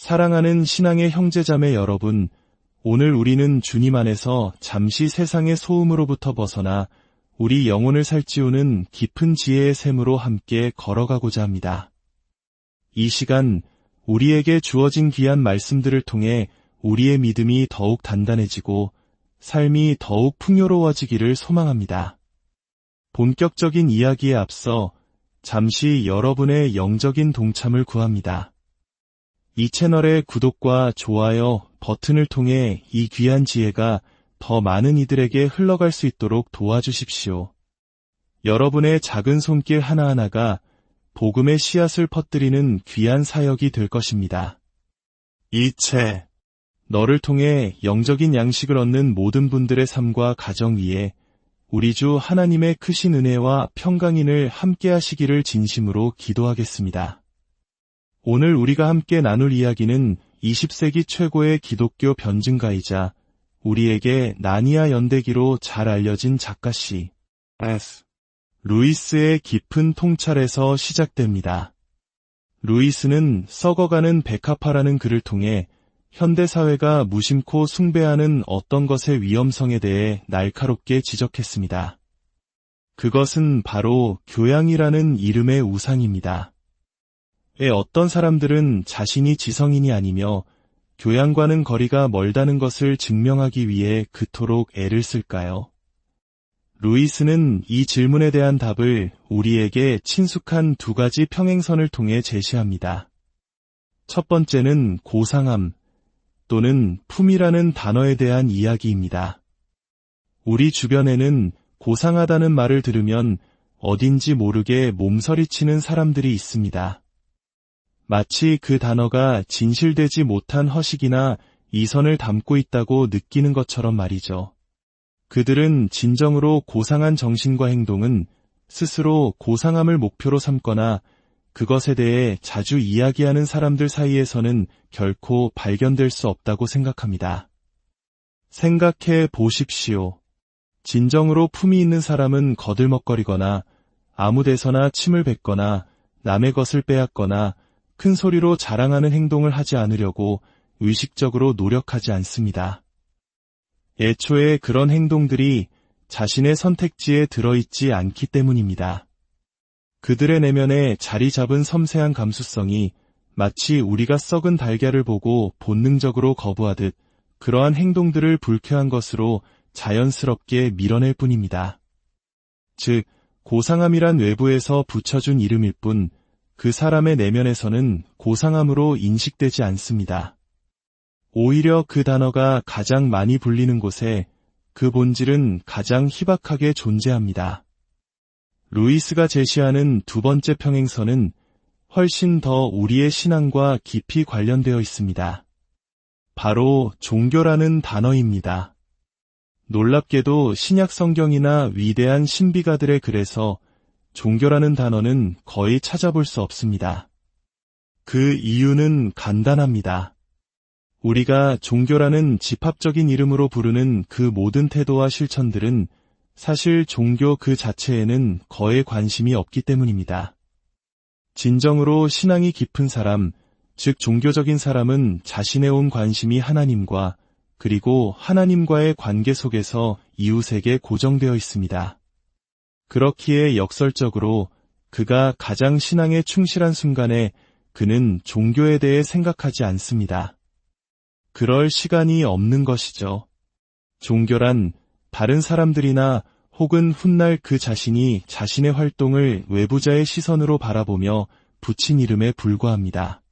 사랑하는 신앙의 형제자매 여러분, 오늘 우리는 주님 안에서 잠시 세상의 소음으로부터 벗어나 우리 영혼을 살찌우는 깊은 지혜의 샘으로 함께 걸어가고자 합니다. 이 시간 우리에게 주어진 귀한 말씀들을 통해 우리의 믿음이 더욱 단단해지고 삶이 더욱 풍요로워지기를 소망합니다. 본격적인 이야기에 앞서 잠시 여러분의 영적인 동참을 구합니다. 이 채널의 구독과 좋아요 버튼을 통해 이 귀한 지혜가 더 많은 이들에게 흘러갈 수 있도록 도와주십시오. 여러분의 작은 손길 하나하나가 복음의 씨앗을 퍼뜨리는 귀한 사역이 될 것입니다. 너를 통해 영적인 양식을 얻는 모든 분들의 삶과 가정 위에 우리 주 하나님의 크신 은혜와 평강인을 함께 하시기를 진심으로 기도하겠습니다. 오늘 우리가 함께 나눌 이야기는 20세기 최고의 기독교 변증가이자 우리에게 나니아 연대기로 잘 알려진 작가씨 루이스의 깊은 통찰에서 시작됩니다. 루이스는 썩어가는 백합화라는 글을 통해 현대사회가 무심코 숭배하는 어떤 것의 위험성에 대해 날카롭게 지적했습니다. 그것은 바로 교양이라는 이름의 우상입니다. 왜 어떤 사람들은 자신이 지성인이 아니며 교양과는 거리가 멀다는 것을 증명하기 위해 그토록 애를 쓸까요? 루이스는 이 질문에 대한 답을 우리에게 친숙한 두 가지 평행선을 통해 제시합니다. 첫 번째는 고상함 또는 품이라는 단어에 대한 이야기입니다. 우리 주변에는 고상하다는 말을 들으면 어딘지 모르게 몸서리치는 사람들이 있습니다. 마치 그 단어가 진실되지 못한 허식이나 이선을 담고 있다고 느끼는 것처럼 말이죠. 그들은 진정으로 고상한 정신과 행동은 스스로 고상함을 목표로 삼거나 그것에 대해 자주 이야기하는 사람들 사이에서는 결코 발견될 수 없다고 생각합니다. 생각해 보십시오. 진정으로 품이 있는 사람은 거들먹거리거나 아무 데서나 침을 뱉거나 남의 것을 빼앗거나 큰 소리로 자랑하는 행동을 하지 않으려고 의식적으로 노력하지 않습니다. 애초에 그런 행동들이 자신의 선택지에 들어있지 않기 때문입니다. 그들의 내면에 자리 잡은 섬세한 감수성이 마치 우리가 썩은 달걀을 보고 본능적으로 거부하듯 그러한 행동들을 불쾌한 것으로 자연스럽게 밀어낼 뿐입니다. 즉, 고상함이란 외부에서 붙여준 이름일 뿐 그 사람의 내면에서는 고상함으로 인식되지 않습니다. 오히려 그 단어가 가장 많이 불리는 곳에 그 본질은 가장 희박하게 존재합니다. 루이스가 제시하는 두 번째 평행선은 훨씬 더 우리의 신앙과 깊이 관련되어 있습니다. 바로 종교라는 단어입니다. 놀랍게도 신약 성경이나 위대한 신비가들의 글에서 종교라는 단어는 거의 찾아볼 수 없습니다. 그 이유는 간단합니다. 우리가 종교라는 집합적인 이름으로 부르는 그 모든 태도와 실천들은 사실 종교 그 자체에는 거의 관심이 없기 때문입니다. 진정으로 신앙이 깊은 사람, 즉 종교적인 사람은 자신의 온 관심이 하나님과 그리고 하나님과의 관계 속에서 이웃에게 고정되어 있습니다. 그렇기에 역설적으로 그가 가장 신앙에 충실한 순간에 그는 종교에 대해 생각하지 않습니다. 그럴 시간이 없는 것이죠. 종교란 다른 사람들이나 혹은 훗날 그 자신이 자신의 활동을 외부자의 시선으로 바라보며 붙인 이름에 불과합니다.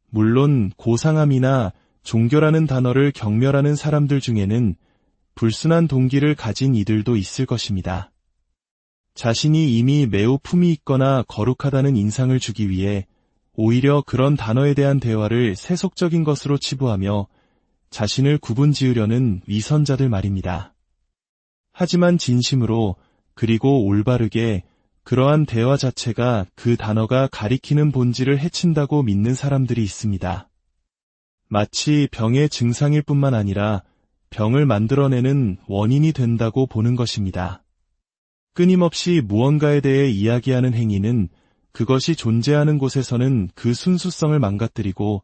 물론 고상함이나 종교라는 단어를 경멸하는 사람들 중에는 불순한 동기를 가진 이들도 있을 것입니다. 자신이 이미 매우 품이 있거나 거룩하다는 인상을 주기 위해 오히려 그런 단어에 대한 대화를 세속적인 것으로 치부하며 자신을 구분 지으려는 위선자들 말입니다. 하지만 진심으로 그리고 올바르게 그러한 대화 자체가 그 단어가 가리키는 본질을 해친다고 믿는 사람들이 있습니다. 마치 병의 증상일 뿐만 아니라 병을 만들어내는 원인이 된다고 보는 것입니다. 끊임없이 무언가에 대해 이야기하는 행위는 그것이 존재하는 곳에서는 그 순수성을 망가뜨리고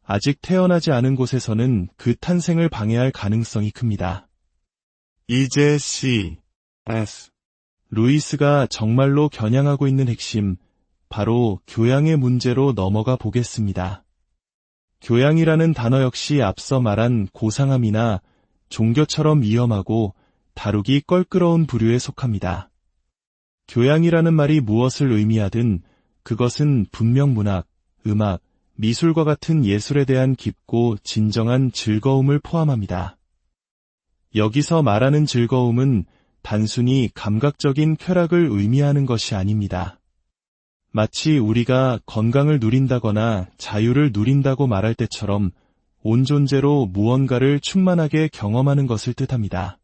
아직 태어나지 않은 곳에서는 그 탄생을 방해할 가능성이 큽니다. 이제 C.S. 루이스가 정말로 겨냥하고 있는 핵심, 바로 교양의 문제로 넘어가 보겠습니다. 교양이라는 단어 역시 앞서 말한 고상함이나 종교처럼 위험하고 다루기 껄끄러운 부류에 속합니다. 교양이라는 말이 무엇을 의미하든 그것은 분명 문학, 음악, 미술과 같은 예술에 대한 깊고 진정한 즐거움을 포함합니다. 여기서 말하는 즐거움은 단순히 감각적인 쾌락을 의미하는 것이 아닙니다. 마치 우리가 건강을 누린다거나 자유를 누린다고 말할 때처럼 온 존재로 무언가를 충만하게 경험하는 것을 뜻합니다.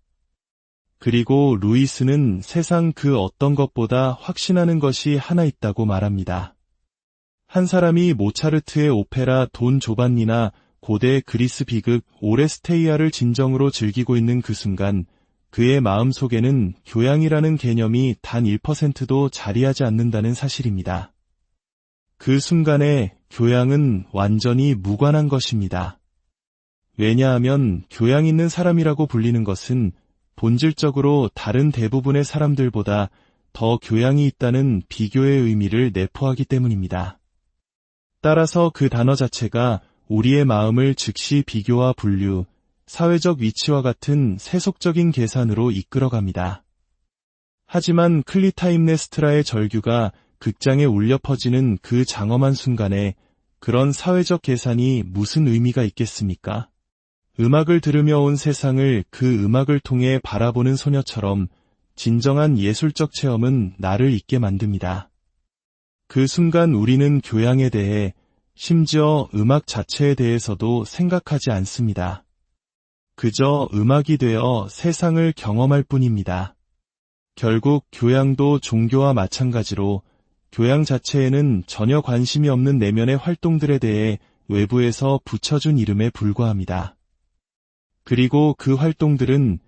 그리고 루이스는 세상 그 어떤 것보다 확신하는 것이 하나 있다고 말합니다. 한 사람이 모차르트의 오페라 돈 조반니나 고대 그리스 비극 오레스테이아를 진정으로 즐기고 있는 그 순간 그의 마음속에는 교양이라는 개념이 단 1%도 자리하지 않는다는 사실입니다. 그 순간에 교양은 완전히 무관한 것입니다. 왜냐하면 교양 있는 사람이라고 불리는 것은 본질적으로 다른 대부분의 사람들보다 더 교양이 있다는 비교의 의미를 내포하기 때문입니다. 따라서 그 단어 자체가 우리의 마음을 즉시 비교와 분류, 사회적 위치와 같은 세속적인 계산으로 이끌어갑니다. 하지만 클리타임네스트라의 절규가 극장에 울려 퍼지는 그 장엄한 순간에 그런 사회적 계산이 무슨 의미가 있겠습니까? 음악을 들으며 온 세상을 그 음악을 통해 바라보는 소녀처럼 진정한 예술적 체험은 나를 잊게 만듭니다. 그 순간 우리는 교양에 대해, 심지어 음악 자체에 대해서도 생각하지 않습니다. 그저 음악이 되어 세상을 경험할 뿐입니다. 결국 교양도 종교와 마찬가지로 교양 자체에는 전혀 관심이 없는 내면의 활동들에 대해 외부에서 붙여준 이름에 불과합니다. 그리고 그 활동들은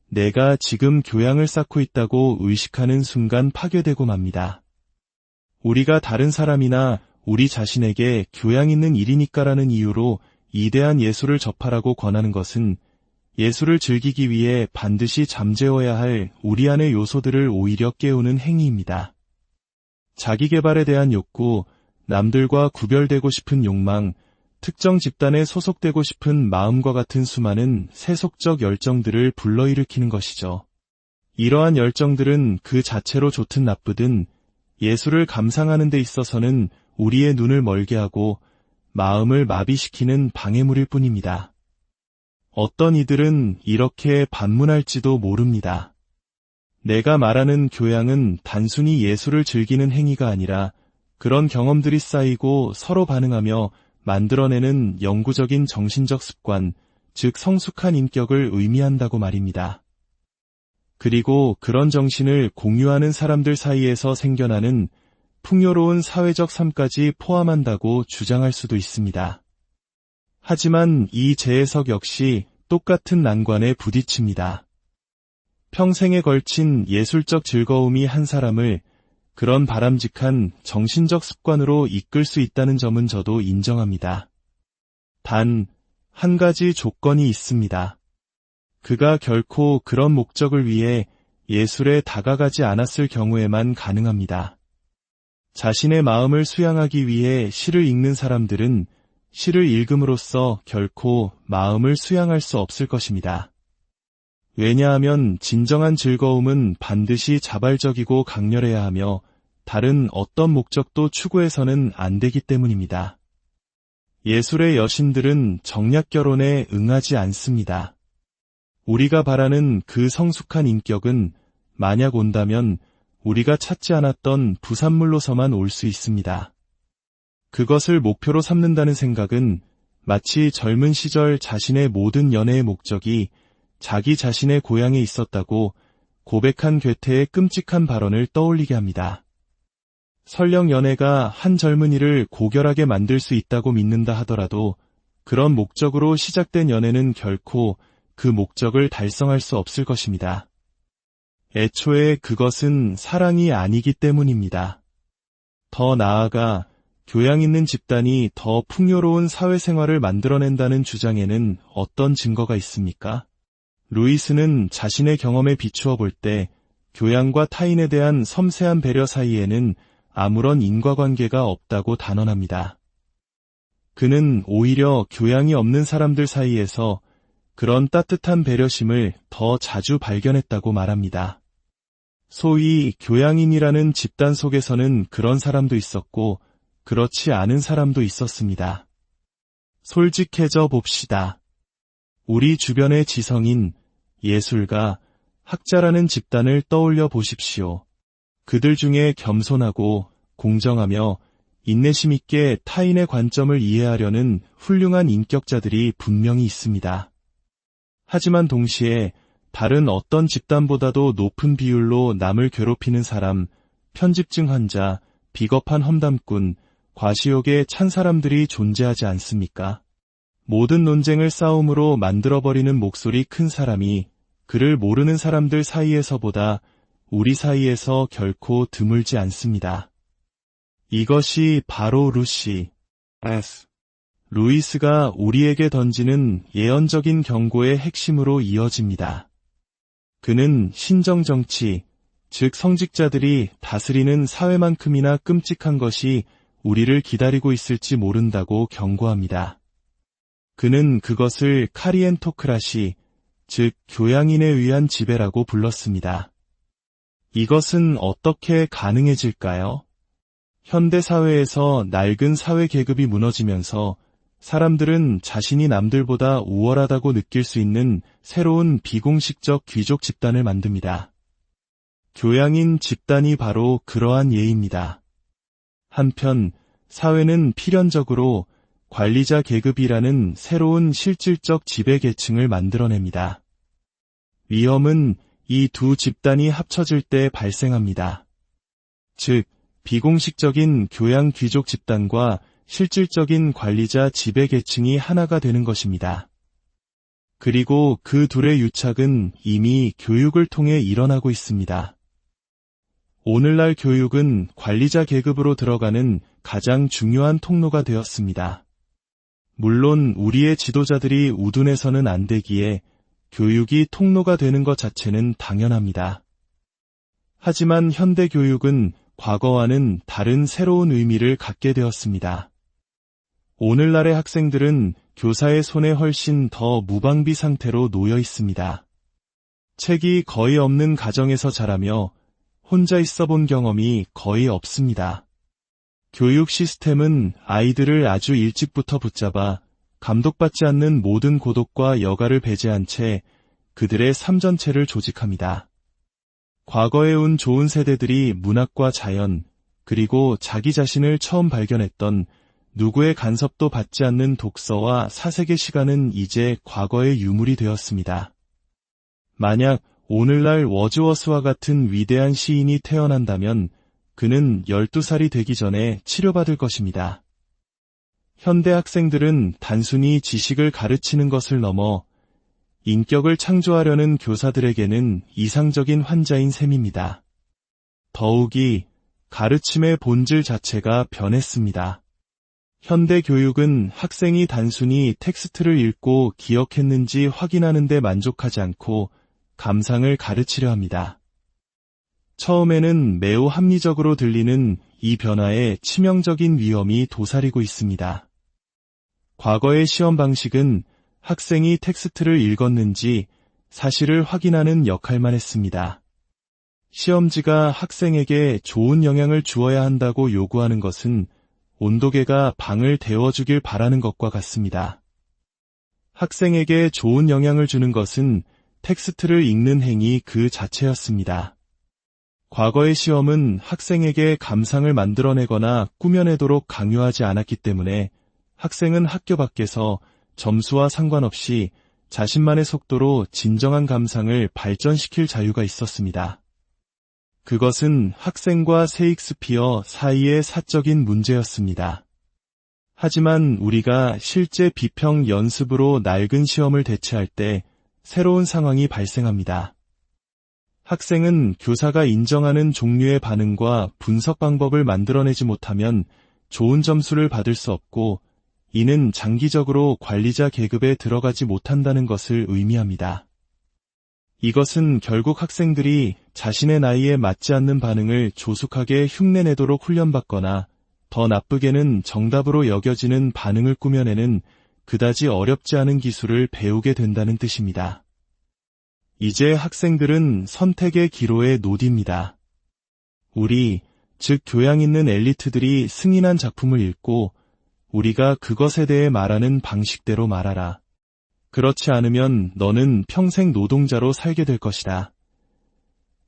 내가 지금 교양을 쌓고 있다고 의식하는 순간 파괴되고 맙니다. 우리가 다른 사람이나 우리 자신에게 교양 있는 일이니까라는 이유로 이대한 예술을 접하라고 권하는 것은 예술을 즐기기 위해 반드시 잠재워야 할 우리 안의 요소들을 오히려 깨우는 행위입니다. 자기 개발에 대한 욕구, 남들과 구별되고 싶은 욕망, 특정 집단에 소속되고 싶은 마음과 같은 수많은 세속적 열정들을 불러일으키는 것이죠. 이러한 열정들은 그 자체로 좋든 나쁘든 예술을 감상하는 데 있어서는 우리의 눈을 멀게 하고 마음을 마비시키는 방해물일 뿐입니다. 어떤 이들은 이렇게 반문할지도 모릅니다. 내가 말하는 교양은 단순히 예술을 즐기는 행위가 아니라 그런 경험들이 쌓이고 서로 반응하며 만들어내는 영구적인 정신적 습관, 즉 성숙한 인격을 의미한다고 말입니다. 그리고 그런 정신을 공유하는 사람들 사이에서 생겨나는 풍요로운 사회적 삶까지 포함한다고 주장할 수도 있습니다. 하지만 이 재해석 역시 똑같은 난관에 부딪힙니다. 평생에 걸친 예술적 즐거움이 한 사람을 그런 바람직한 정신적 습관으로 이끌 수 있다는 점은 저도 인정합니다. 단, 한 가지 조건이 있습니다. 그가 결코 그런 목적을 위해 예술에 다가가지 않았을 경우에만 가능합니다. 자신의 마음을 수양하기 위해 시를 읽는 사람들은 시를 읽음으로써 결코 마음을 수양할 수 없을 것입니다. 왜냐하면 진정한 즐거움은 반드시 자발적이고 강렬해야 하며 다른 어떤 목적도 추구해서는 안 되기 때문입니다. 예술의 여신들은 정략 결혼에 응하지 않습니다. 우리가 바라는 그 성숙한 인격은 만약 온다면 우리가 찾지 않았던 부산물로서만 올 수 있습니다. 그것을 목표로 삼는다는 생각은 마치 젊은 시절 자신의 모든 연애의 목적이 자기 자신의 고향에 있었다고 고백한 괴테의 끔찍한 발언을 떠올리게 합니다. 설령 연애가 한 젊은이를 고결하게 만들 수 있다고 믿는다 하더라도 그런 목적으로 시작된 연애는 결코 그 목적을 달성할 수 없을 것입니다. 애초에 그것은 사랑이 아니기 때문입니다. 더 나아가 교양 있는 집단이 더 풍요로운 사회생활을 만들어낸다는 주장에는 어떤 증거가 있습니까? 루이스는 자신의 경험에 비추어 볼 때 교양과 타인에 대한 섬세한 배려 사이에는 아무런 인과관계가 없다고 단언합니다. 그는 오히려 교양이 없는 사람들 사이에서 그런 따뜻한 배려심을 더 자주 발견했다고 말합니다. 소위 교양인이라는 집단 속에서는 그런 사람도 있었고 그렇지 않은 사람도 있었습니다. 솔직해져 봅시다. 우리 주변의 지성인, 예술가, 학자라는 집단을 떠올려 보십시오. 그들 중에 겸손하고 공정하며 인내심 있게 타인의 관점을 이해하려는 훌륭한 인격자들이 분명히 있습니다. 하지만 동시에 다른 어떤 집단보다도 높은 비율로 남을 괴롭히는 사람, 편집증 환자, 비겁한 험담꾼, 과시욕에 찬 사람들이 존재하지 않습니까? 모든 논쟁을 싸움으로 만들어버리는 목소리 큰 사람이 그를 모르는 사람들 사이에서보다 우리 사이에서 결코 드물지 않습니다. 이것이 바로 루이스가 우리에게 던지는 예언적인 경고의 핵심으로 이어집니다. 그는 신정정치, 즉 성직자들이 다스리는 사회만큼이나 끔찍한 것이 우리를 기다리고 있을지 모른다고 경고합니다. 그는 그것을 카리엔토크라시, 즉 교양인에 의한 지배라고 불렀습니다. 이것은 어떻게 가능해질까요? 현대 사회에서 낡은 사회 계급이 무너지면서 사람들은 자신이 남들보다 우월하다고 느낄 수 있는 새로운 비공식적 귀족 집단을 만듭니다. 교양인 집단이 바로 그러한 예입니다. 한편 사회는 필연적으로 관리자 계급이라는 새로운 실질적 지배 계층을 만들어냅니다. 위험은 이 두 집단이 합쳐질 때 발생합니다. 즉, 비공식적인 교양 귀족 집단과 실질적인 관리자 지배 계층이 하나가 되는 것입니다. 그리고 그 둘의 유착은 이미 교육을 통해 일어나고 있습니다. 오늘날 교육은 관리자 계급으로 들어가는 가장 중요한 통로가 되었습니다. 물론 우리의 지도자들이 우둔해서는 안 되기에 교육이 통로가 되는 것 자체는 당연합니다. 하지만 현대 교육은 과거와는 다른 새로운 의미를 갖게 되었습니다. 오늘날의 학생들은 교사의 손에 훨씬 더 무방비 상태로 놓여 있습니다. 책이 거의 없는 가정에서 자라며 혼자 있어 본 경험이 거의 없습니다. 교육 시스템은 아이들을 아주 일찍부터 붙잡아 감독받지 않는 모든 고독과 여가를 배제한 채 그들의 삶 전체를 조직합니다. 과거에 온 좋은 세대들이 문학과 자연, 그리고 자기 자신을 처음 발견했던 누구의 간섭도 받지 않는 독서와 사색의 시간은 이제 과거의 유물이 되었습니다. 만약 오늘날 워즈워스와 같은 위대한 시인이 태어난다면 그는 12살이 되기 전에 치료받을 것입니다. 현대 학생들은 단순히 지식을 가르치는 것을 넘어 인격을 창조하려는 교사들에게는 이상적인 환자인 셈입니다. 더욱이 가르침의 본질 자체가 변했습니다. 현대 교육은 학생이 단순히 텍스트를 읽고 기억했는지 확인하는 데 만족하지 않고 감상을 가르치려 합니다. 처음에는 매우 합리적으로 들리는 이 변화에 치명적인 위험이 도사리고 있습니다. 과거의 시험 방식은 학생이 텍스트를 읽었는지 사실을 확인하는 역할만 했습니다. 시험지가 학생에게 좋은 영향을 주어야 한다고 요구하는 것은 온도계가 방을 데워주길 바라는 것과 같습니다. 학생에게 좋은 영향을 주는 것은 텍스트를 읽는 행위 그 자체였습니다. 과거의 시험은 학생에게 감상을 만들어내거나 꾸며내도록 강요하지 않았기 때문에 학생은 학교 밖에서 점수와 상관없이 자신만의 속도로 진정한 감상을 발전시킬 자유가 있었습니다. 그것은 학생과 세익스피어 사이의 사적인 문제였습니다. 하지만 우리가 실제 비평 연습으로 낡은 시험을 대체할 때 새로운 상황이 발생합니다. 학생은 교사가 인정하는 종류의 반응과 분석 방법을 만들어내지 못하면 좋은 점수를 받을 수 없고, 이는 장기적으로 관리자 계급에 들어가지 못한다는 것을 의미합니다. 이것은 결국 학생들이 자신의 나이에 맞지 않는 반응을 조숙하게 흉내내도록 훈련받거나 더 나쁘게는 정답으로 여겨지는 반응을 꾸며내는 그다지 어렵지 않은 기술을 배우게 된다는 뜻입니다. 이제 학생들은 선택의 기로에 놓입니다. 우리, 즉 교양 있는 엘리트들이 승인한 작품을 읽고 우리가 그것에 대해 말하는 방식대로 말하라. 그렇지 않으면 너는 평생 노동자로 살게 될 것이다.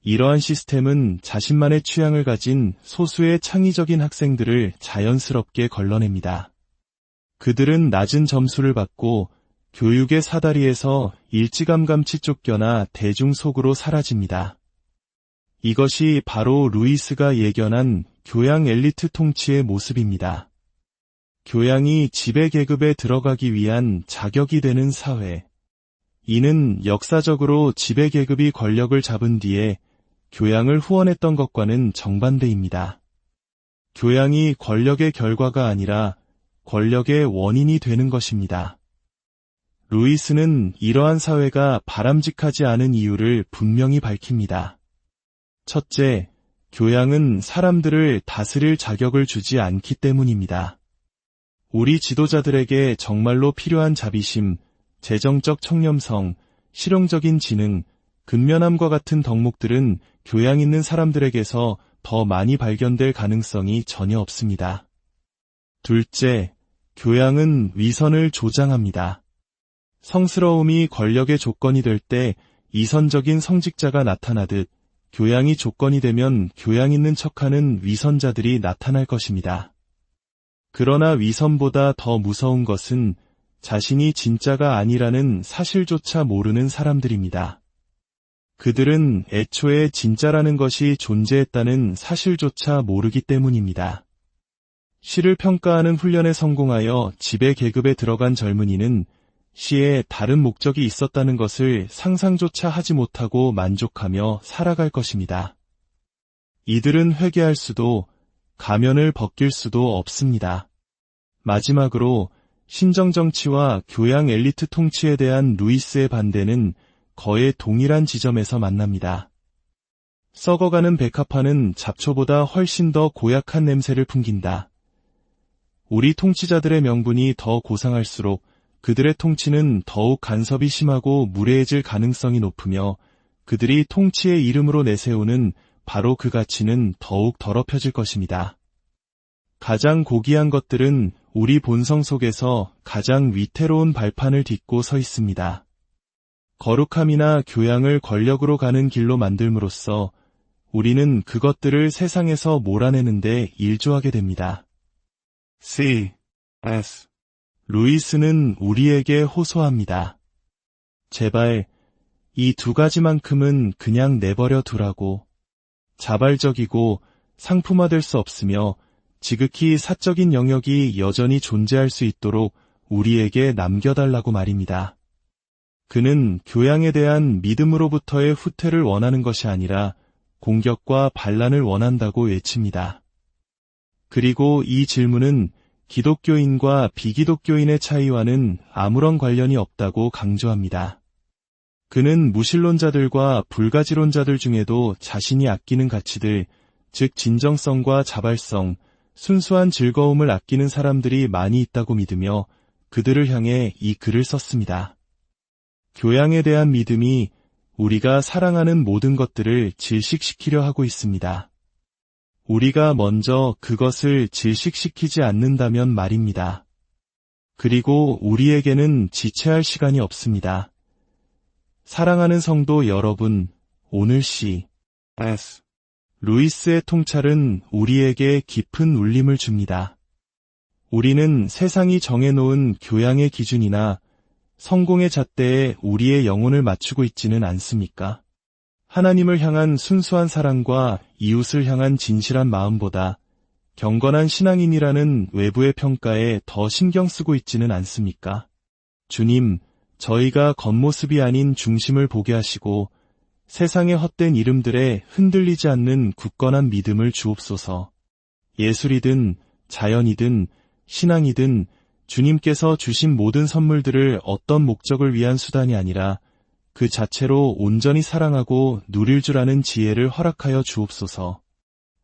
이러한 시스템은 자신만의 취향을 가진 소수의 창의적인 학생들을 자연스럽게 걸러냅니다. 그들은 낮은 점수를 받고 교육의 사다리에서 일찌감감치 쫓겨나 대중 속으로 사라집니다. 이것이 바로 루이스가 예견한 교양 엘리트 통치의 모습입니다. 교양이 지배계급에 들어가기 위한 자격이 되는 사회. 이는 역사적으로 지배계급이 권력을 잡은 뒤에 교양을 후원했던 것과는 정반대입니다. 교양이 권력의 결과가 아니라 권력의 원인이 되는 것입니다. 루이스는 이러한 사회가 바람직하지 않은 이유를 분명히 밝힙니다. 첫째, 교양은 사람들을 다스릴 자격을 주지 않기 때문입니다. 우리 지도자들에게 정말로 필요한 자비심, 재정적 청렴성, 실용적인 지능, 근면함과 같은 덕목들은 교양 있는 사람들에게서 더 많이 발견될 가능성이 전혀 없습니다. 둘째, 교양은 위선을 조장합니다. 성스러움이 권력의 조건이 될 때 이선적인 성직자가 나타나듯 교양이 조건이 되면 교양 있는 척하는 위선자들이 나타날 것입니다. 그러나 위선보다 더 무서운 것은 자신이 진짜가 아니라는 사실조차 모르는 사람들입니다. 그들은 애초에 진짜라는 것이 존재했다는 사실조차 모르기 때문입니다. 시를 평가하는 훈련에 성공하여 지배 계급에 들어간 젊은이는 시에 다른 목적이 있었다는 것을 상상조차 하지 못하고 만족하며 살아갈 것입니다. 이들은 회개할 수도 가면을 벗길 수도 없습니다. 마지막으로 신정정치와 교양 엘리트 통치에 대한 루이스의 반대는 거의 동일한 지점에서 만납니다. 썩어가는 백합화는 잡초보다 훨씬 더 고약한 냄새를 풍긴다. 우리 통치자들의 명분이 더 고상할수록 그들의 통치는 더욱 간섭이 심하고 무례해질 가능성이 높으며 그들이 통치의 이름으로 내세우는 바로 그 가치는 더욱 더럽혀질 것입니다. 가장 고귀한 것들은 우리 본성 속에서 가장 위태로운 발판을 딛고 서 있습니다. 거룩함이나 교양을 권력으로 가는 길로 만들므로써 우리는 그것들을 세상에서 몰아내는데 일조하게 됩니다. C.S. 루이스는 우리에게 호소합니다. 제발 이 두 가지만큼은 그냥 내버려 두라고. 자발적이고 상품화될 수 없으며 지극히 사적인 영역이 여전히 존재할 수 있도록 우리에게 남겨달라고 말입니다. 그는 교양에 대한 믿음으로부터의 후퇴를 원하는 것이 아니라 공격과 반란을 원한다고 외칩니다. 그리고 이 질문은 기독교인과 비기독교인의 차이와는 아무런 관련이 없다고 강조합니다. 그는 무신론자들과 불가지론자들 중에도 자신이 아끼는 가치들, 즉 진정성과 자발성, 순수한 즐거움을 아끼는 사람들이 많이 있다고 믿으며 그들을 향해 이 글을 썼습니다. 교양에 대한 믿음이 우리가 사랑하는 모든 것들을 질식시키려 하고 있습니다. 우리가 먼저 그것을 질식시키지 않는다면 말입니다. 그리고 우리에게는 지체할 시간이 없습니다. 사랑하는 성도 여러분, 오늘 S. 루이스의 통찰은 우리에게 깊은 울림을 줍니다. 우리는 세상이 정해놓은 교양의 기준이나 성공의 잣대에 우리의 영혼을 맞추고 있지는 않습니까? 하나님을 향한 순수한 사랑과 이웃을 향한 진실한 마음보다 경건한 신앙인이라는 외부의 평가에 더 신경 쓰고 있지는 않습니까? 주님, 저희가 겉모습이 아닌 중심을 보게 하시고 세상의 헛된 이름들에 흔들리지 않는 굳건한 믿음을 주옵소서. 예술이든 자연이든 신앙이든 주님께서 주신 모든 선물들을 어떤 목적을 위한 수단이 아니라 그 자체로 온전히 사랑하고 누릴 줄 아는 지혜를 허락하여 주옵소서.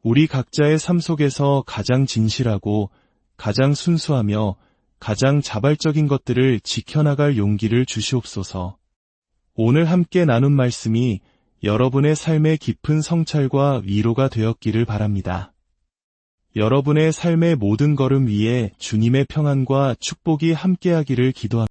우리 각자의 삶 속에서 가장 진실하고 가장 순수하며 가장 자발적인 것들을 지켜나갈 용기를 주시옵소서. 오늘 함께 나눈 말씀이 여러분의 삶의 깊은 성찰과 위로가 되었기를 바랍니다. 여러분의 삶의 모든 걸음 위에 주님의 평안과 축복이 함께하기를 기도합니다.